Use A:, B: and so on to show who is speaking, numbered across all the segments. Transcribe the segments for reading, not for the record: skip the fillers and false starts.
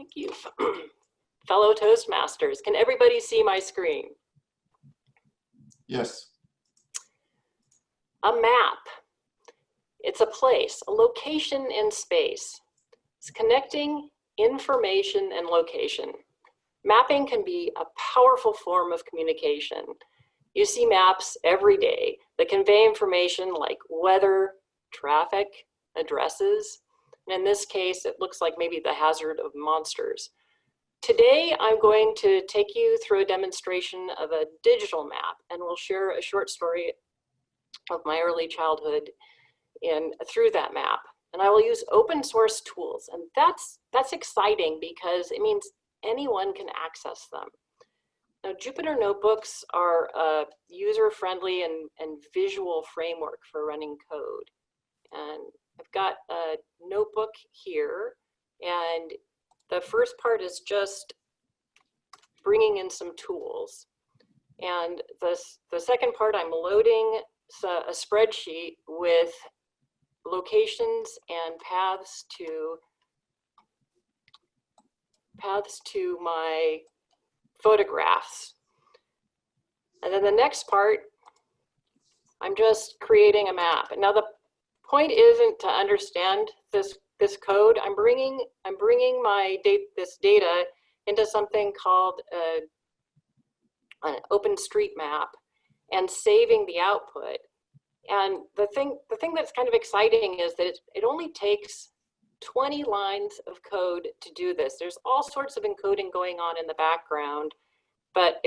A: Thank you. Fellow Toastmasters, can everybody see my screen?
B: Yes.
A: A map. It's a place, a location in space. It's connecting information and location. Mapping can be a powerful form of communication. You see maps every day that convey information like weather, traffic, addresses. And in this case, it looks like maybe the hazard of monsters. Today, I'm going to take you through a demonstration of a digital map, and we'll share a short story of my early childhood through that map. And I will use open source tools, and that's exciting because it means anyone can access them. Now, Jupyter Notebooks are a user-friendly and visual framework for running code. And I've got a notebook here, and the first part is just bringing in some tools. And the second part, I'm loading a spreadsheet with locations and paths to my photographs. And then the next part, I'm just creating a map. And now the point isn't to understand this code. I'm bringing this data into something called an OpenStreetMap and saving the output. And the thing that's kind of exciting is that it only takes 20 lines of code to do this. There's all sorts of encoding going on in the background, but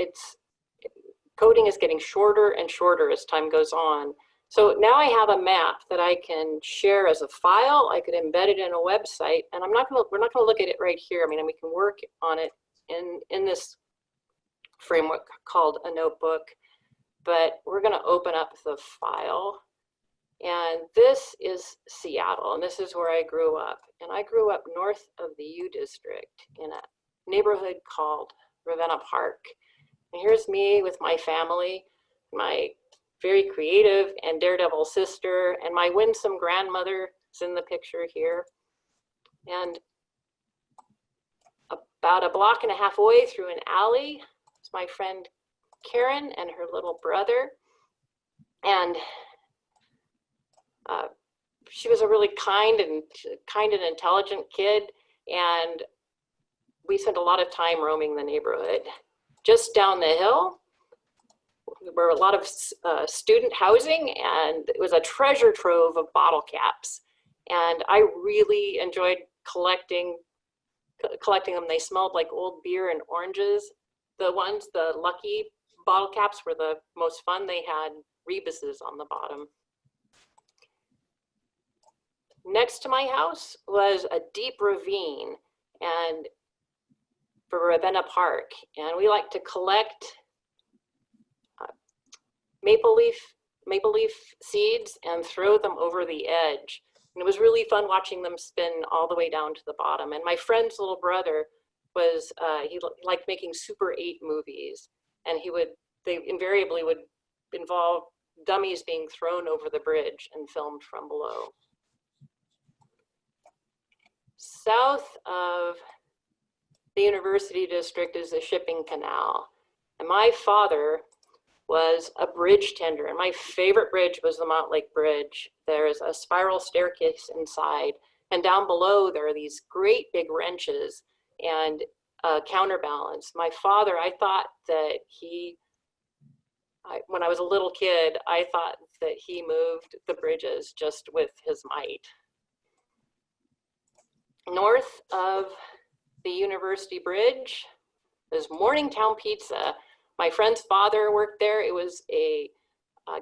A: coding is getting shorter and shorter as time goes on. So now I have a map that I can share as a file. I could embed it in a website, and we're not gonna look at it right here. I mean, we can work on it in this framework called a notebook, but we're gonna open up the file. And this is Seattle, and this is where I grew up. And I grew up north of the U District in a neighborhood called Ravenna Park. And here's me with my family, my very creative and daredevil sister, and my winsome grandmother is in the picture here. And about a block and a half away through an alley is my friend Karen and her little brother. And she was a really kind and intelligent kid, and we spent a lot of time roaming the neighborhood. Just down the hill were a lot of student housing, and it was a treasure trove of bottle caps. And I really enjoyed collecting them. They smelled like old beer and oranges. The lucky bottle caps were the most fun. They had rebuses on the bottom. Next to my house was a deep ravine and for Ravenna Park, and we like to collect maple leaf seeds and throw them over the edge. And it was really fun watching them spin all the way down to the bottom. And my friend's little brother was he liked making Super 8 movies, and they invariably would involve dummies being thrown over the bridge and filmed from below. South of the University District is the shipping canal. And my father was a bridge tender, and my favorite bridge was the Montlake Bridge. There's a spiral staircase inside, and down below there are these great big wrenches and counterbalance. My father, I thought that when I was a little kid, I thought that he moved the bridges just with his might. North of the University Bridge is Morningtown Pizza. My friend's father worked there. It was a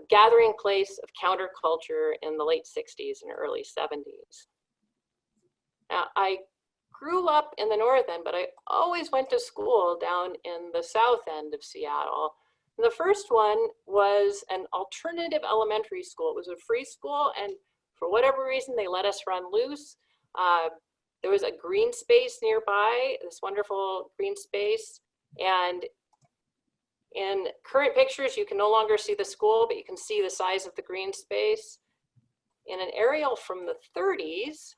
A: gathering place of counterculture in the late 60s and early 70s. Now, I grew up in the north end, but I always went to school down in the south end of Seattle. And the first one was an alternative elementary school. It was a free school, and for whatever reason, they let us run loose. There was a green space nearby, this wonderful green space. And in current pictures, you can no longer see the school, but you can see the size of the green space. In an aerial from the 30s,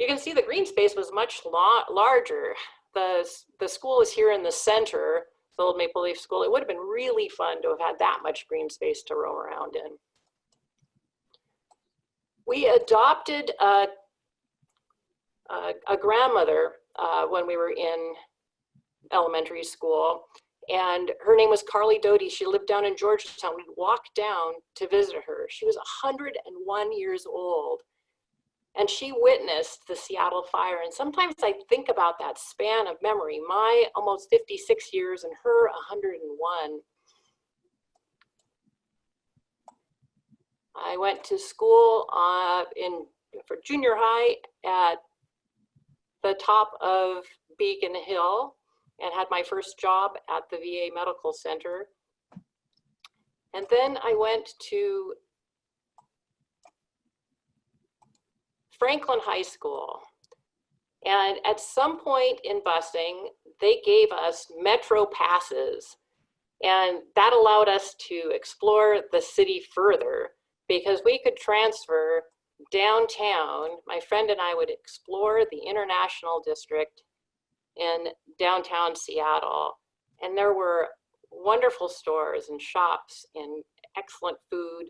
A: you can see the green space was much larger. The school is here in the center, the old Maple Leaf School. It would have been really fun to have had that much green space to roam around in. We adopted a grandmother when we were in elementary school, and her name was Carly Doty. She lived down in Georgetown. We'd walk down to visit her. She was 101 years old, and she witnessed the Seattle fire. And sometimes I think about that span of memory, my almost 56 years and her 101. I went to school for junior high at the top of Beacon Hill and had my first job at the VA Medical Center. And then I went to Franklin High School. And at some point in busing, they gave us Metro passes. And that allowed us to explore the city further because we could transfer downtown. My friend and I would explore the International District in downtown Seattle. And there were wonderful stores and shops and excellent food.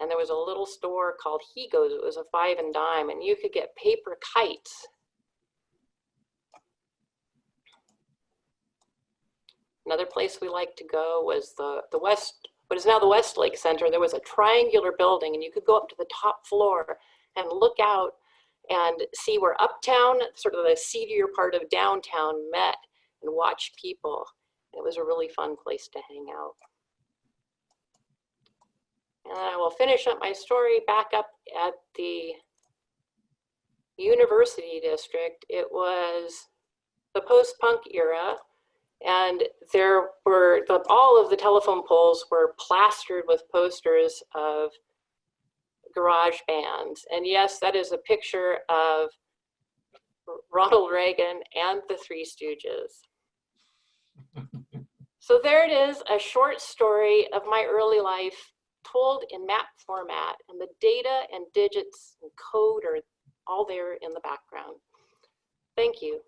A: And there was a little store called Higo's. It was a 5 and dime, and you could get paper kites. Another place we liked to go was the West, what is now the Westlake Center. There was a triangular building, and you could go up to the top floor and look out and see where uptown, sort of the seedier part of downtown, met and watch people. It was a really fun place to hang out. And I will finish up my story back up at the University District. It was the post-punk era, and there were, all of the telephone poles were plastered with posters of garage bands. And yes, that is a picture of Ronald Reagan and the Three Stooges. So there it is, a short story of my early life told in map format, and the data and digits and code are all there in the background. Thank you.